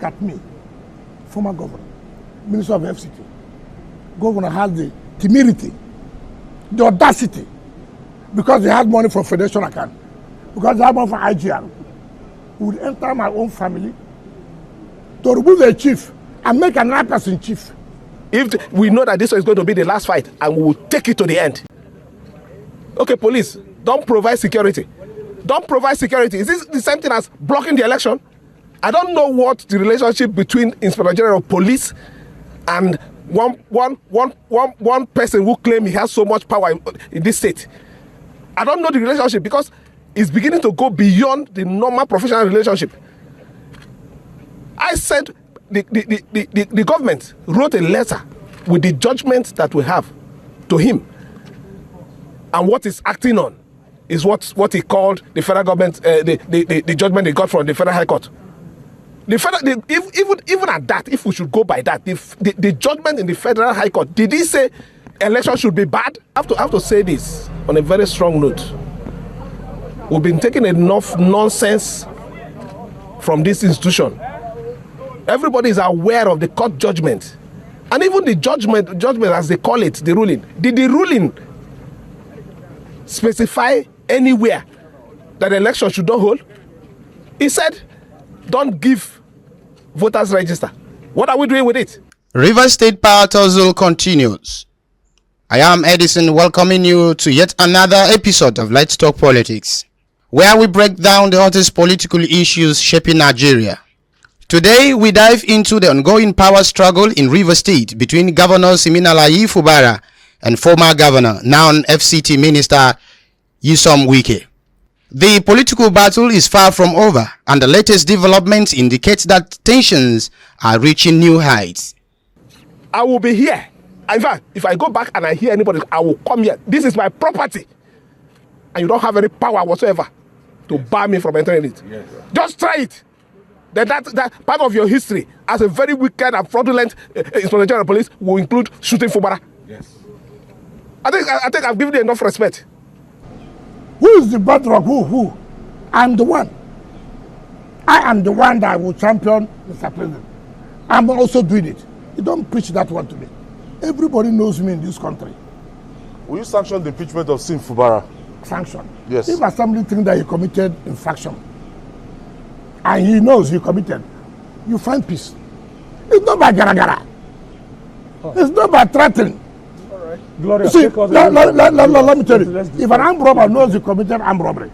look at me, former governor, Minister of FCT. Governor has the temerity, the audacity, because they had money from Federation account, because they had money from IGR, who would enter my own family to remove the chief and make another person chief. If we know that this is going to be the last fight and we will take it to the end. Okay, police, don't provide security. Don't provide security. Is this the same thing as blocking the election? I don't know what the relationship between Inspector General of Police and one person who claims he has so much power in this state. I don't know the relationship because it's beginning to go beyond the normal professional relationship. I said the government wrote a letter with the judgment that we have to him, and what he's acting on is what he called the federal government, the judgment they got from the Federal High Court. Even at that, if we should go by that, the judgment in the Federal High Court, did he say election should be bad? I have to say this on a very strong note. We've been taking enough nonsense from this institution. Everybody is aware of the court judgment, and even the judgment as they call it, the ruling. Did the ruling specify anywhere that the election should not hold? He said, don't give voters register. What are we doing with it? Rivers State Power Tussle continues. I am Edison, welcoming you to yet another episode of Let's Talk Politics, where we break down the hottest political issues shaping Nigeria. Today, we dive into the ongoing power struggle in Rivers State between Governor Siminalayi Fubara and former governor, now FCT Minister Nyesom Wike. The political battle is far from over, and the latest developments indicate that tensions are reaching new heights. I will be here. In fact, if I go back and I hear anybody, I will come here. This is my property. And you don't have any power whatsoever to bar me from entering it. Yes. Just try it. That part of your history as a very wicked and fraudulent Inspector General of Police will include shooting Fubara. Yes. I think I've given you enough respect. Who is the bedrock? Who? I'm the one. I am the one that will champion Mr. President. I'm also doing it. You don't preach that one to me. Everybody knows me in this country. Will you sanction the impeachment of Fubara? Sanction? Yes. If assembly thinks that he committed infraction, and he knows he committed, you find peace. It's not by gara-gara. It's not by threatening. All right. Gloria, see, let me tell you, if an armed robber knows he committed armed robbery,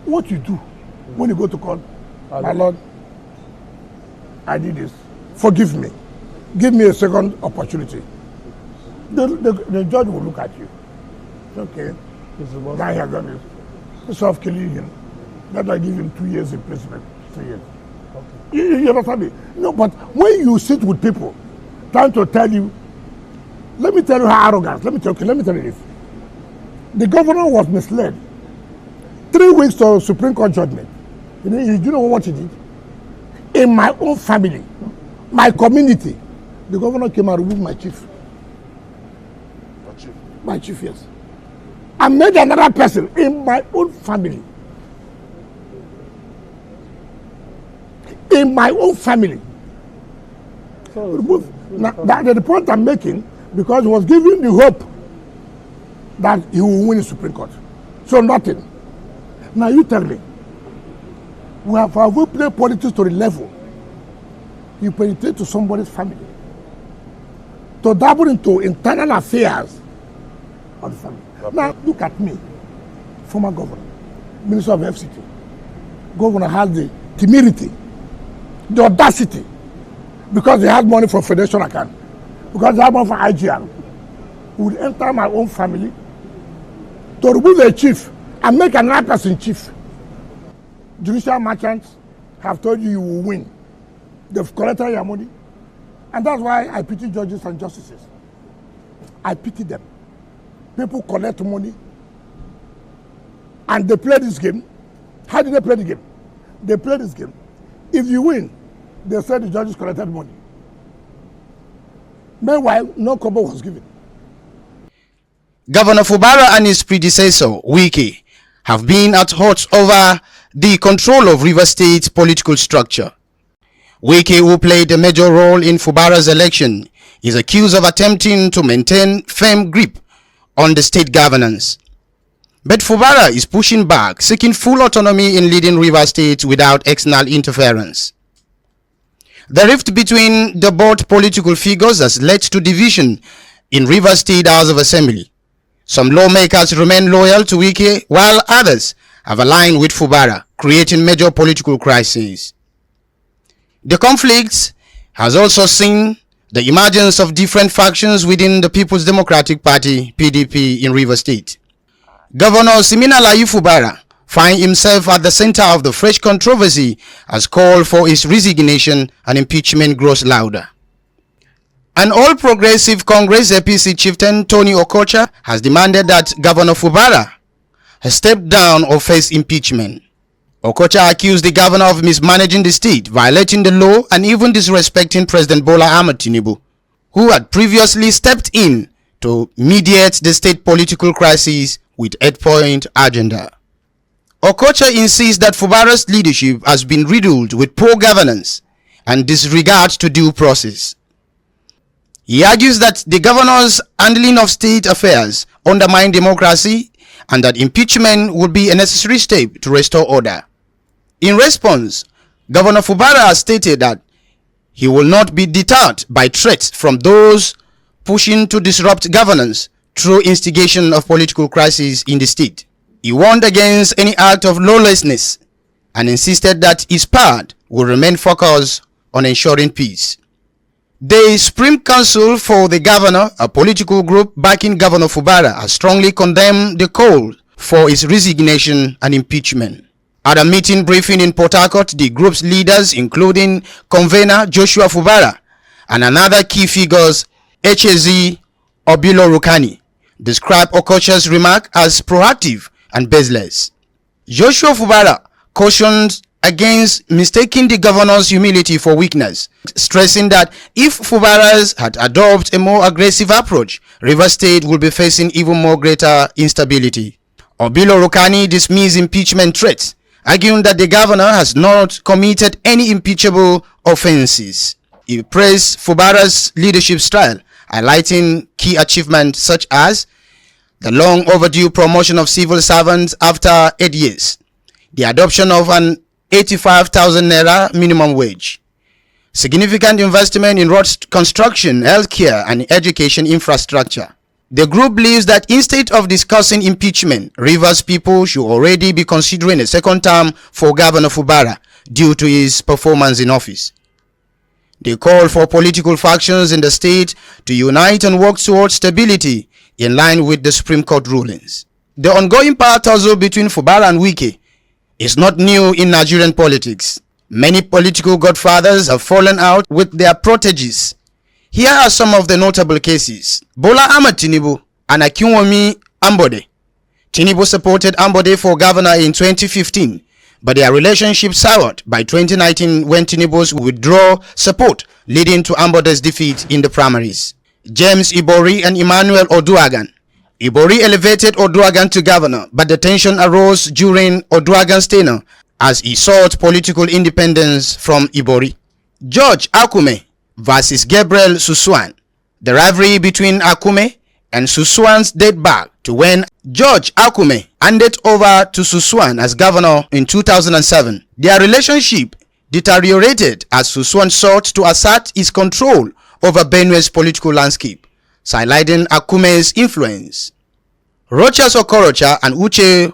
what you do when you go to court, my Lord, I did this, forgive me, give me a second opportunity. The judge will look at you. Okay, guy has done this. Instead of killing him, that I give him 2 years imprisonment, 3 years. Okay. You understand me? No, but when you sit with people trying to tell you, let me tell you how arrogant, let me tell you this. The governor was misled. 3 weeks to Supreme Court judgment. You know what he did? In my own family, my community, the governor came and removed my chief. My chief, yes. I made another person in my own family. In my own family. Now, that's the point I'm making, because he was giving the hope that he will win the Supreme Court. So nothing. Now you tell me, have we played politics to the level you penetrate to somebody's family, to dabble into internal affairs of the family? Okay. Now look at me, former governor, Minister of FCT. Governor has the temerity, the audacity, because they had money from Federation account, because they had money from IGR, who would enter my own family to remove the chief and make another person chief. Judicial merchants have told you will win. They've collected your money. And that's why I pity judges and justices. I pity them. People collect money and they play this game. How do they play the game? They play this game. If you win, they say the judges collected money. Meanwhile, no kobo was given. Governor Fubara and his predecessor, Wike, have been at odds over the control of Rivers State's political structure. Wike, who played a major role in Fubara's election, is accused of attempting to maintain firm grip on the state governance. But Fubara is pushing back, seeking full autonomy in leading Rivers State without external interference. The rift between the both political figures has led to division in Rivers State House of Assembly. Some lawmakers remain loyal to Wike, while others have aligned with Fubara, creating major political crises. The conflict has also seen the emergence of different factions within the People's Democratic Party (PDP) in Rivers State. Governor Siminalayi Fubara, finding himself at the center of the fresh controversy, has called for his resignation and impeachment grows louder. An All-Progressive Congress APC chieftain Tony Okocha has demanded that Governor Fubara has stepped down or face impeachment. Okocha accused the governor of mismanaging the state, violating the law, and even disrespecting President Bola Ahmed Tinubu, who had previously stepped in to mediate the state political crisis with 8-point agenda. Okocha insists that Fubara's leadership has been riddled with poor governance and disregard to due process. He argues that the governor's handling of state affairs undermine democracy and that impeachment would be a necessary step to restore order. In response, Governor Fubara has stated that he will not be deterred by threats from those pushing to disrupt governance through instigation of political crises in the state. He warned against any act of lawlessness and insisted that his part will remain focused on ensuring peace. The Supreme Council for the Governor, a political group backing Governor Fubara, has strongly condemned the call for his resignation and impeachment. At a meeting briefing in Port Harcourt, the group's leaders, including convener Joshua Fubara and another key figures, HAZ Obilo Rukani, described Okocha's remark as proactive and baseless. Joshua Fubara cautioned against mistaking the governor's humility for weakness, stressing that if Fubara had adopted a more aggressive approach, Rivers State would be facing even more greater instability. Obilo Rukani dismissed impeachment threats, arguing that the governor has not committed any impeachable offenses. He praised Fubara's leadership style, highlighting key achievements such as the long overdue promotion of civil servants after 8 years, the adoption of an 85,000 naira minimum wage, significant investment in road construction, healthcare, and education infrastructure. The group believes that instead of discussing impeachment, Rivers people should already be considering a second term for Governor Fubara due to his performance in office. They call for political factions in the state to unite and work towards stability in line with the Supreme Court rulings. The ongoing power tussle between Fubara and Wike is not new in Nigerian politics. Many political godfathers have fallen out with their proteges. Here are some of the notable cases. Bola Ahmed Tinubu and Akinwumi Ambode. Tinubu supported Ambode for governor in 2015, but their relationship soured by 2019 when Tinubu's withdrew support, leading to Ambode's defeat in the primaries. James Ibori and Emmanuel Oduagan. Ibori elevated Oduagan to governor, but the tension arose during Oduagan's tenure as he sought political independence from Ibori. George Akume versus Gabriel Suswan. The rivalry between Akume and Suswan's date back to when George Akume handed over to Suswan as governor in 2007. Their relationship deteriorated as Suswan sought to assert his control over Benue's political landscape, sidelining Akume's influence. Rochas Okorocha and Uche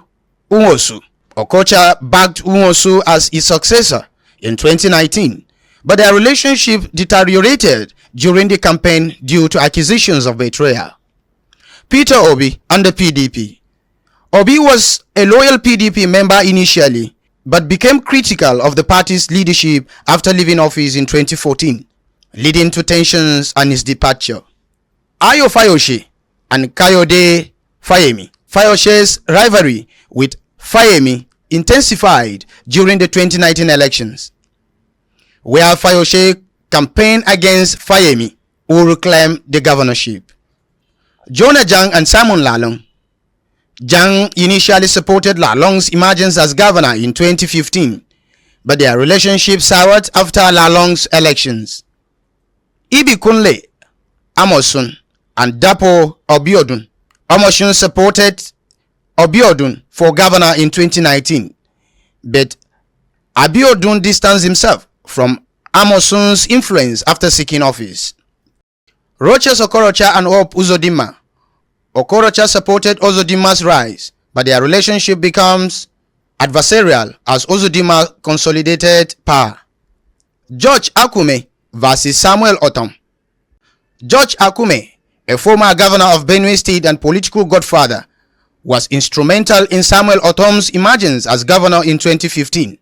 Nwosu. Okocha backed Nwosu as his successor in 2019, but their relationship deteriorated during the campaign due to accusations of betrayal. Peter Obi and the PDP. Obi was a loyal PDP member initially, but became critical of the party's leadership after leaving office in 2014, leading to tensions and his departure. Ayo Fayose and Kayode Fayemi. Fayose's rivalry with Fayemi intensified during the 2019 elections, where Fayose campaigned against Fayemi, who reclaimed the governorship. Jonah Jang and Simon Lalong. Jang initially supported Lalong's emergence as governor in 2015, but their relationship soured after Lalong's elections. Ibi Kunle, Amosun, and Dapo Obiodun. Amosun supported Obiodun for governor in 2019, but Abiodun distanced himself from Amosun's influence after seeking office. Roches Okorocha and Hope Uzodinma. Okorocha supported Uzodinma's rise, but their relationship becomes adversarial as Uzodinma consolidated power. George Akume versus Samuel Otom. George Akume, a former governor of Benue State and political godfather, was instrumental in Samuel Otom's emergence as governor in 2015.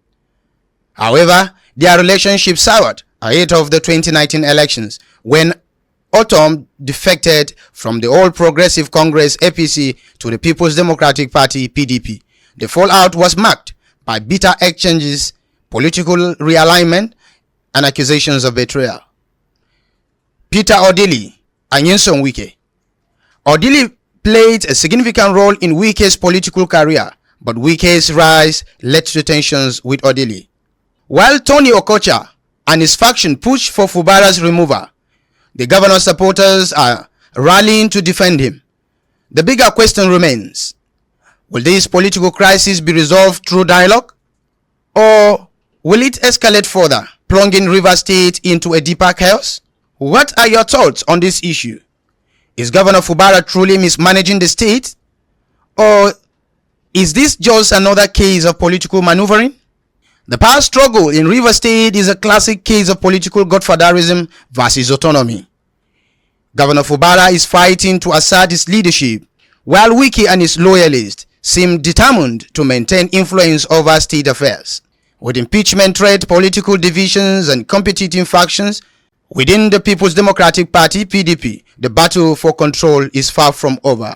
However, their relationship soured ahead of the 2019 elections when Otom defected from the All Progressive Congress APC to the People's Democratic Party PDP. The fallout was marked by bitter exchanges, political realignment, and accusations of betrayal. Peter Odili and Nyesom Wike. Odili played a significant role in Wike's political career, but Wike's rise led to tensions with Odili. While Tony Okocha and his faction pushed for Fubara's removal, the governor's supporters are rallying to defend him. The bigger question remains: will this political crisis be resolved through dialogue, or will it escalate further, plunging Rivers State into a deeper chaos? What are your thoughts on this issue? Is Governor Fubara truly mismanaging the state, or is this just another case of political maneuvering? The power struggle in Rivers State is a classic case of political godfatherism versus autonomy. Governor Fubara is fighting to assert his leadership, while Wike and his loyalists seem determined to maintain influence over state affairs. With impeachment threat, political divisions, and competing factions within the People's Democratic Party (PDP), the battle for control is far from over.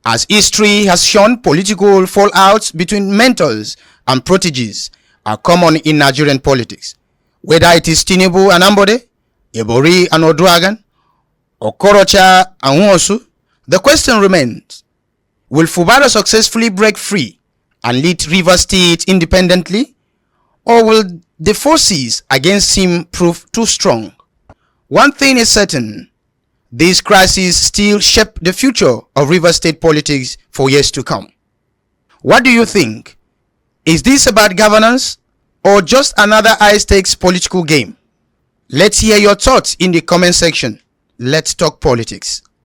As history has shown, political fallouts between mentors and proteges are common in Nigerian politics. Whether it is Tinubu and Ambode, Ebori and Oduagan, Okorocha and Nwosu, the question remains: will Fubara successfully break free and lead Rivers State independently, or will the forces against him prove too strong? One thing is certain: this crisis still shape the future of Rivers State politics for years to come. What do you think? Is this about governance or just another high-stakes political game? Let's hear your thoughts in the comment section. Let's talk politics.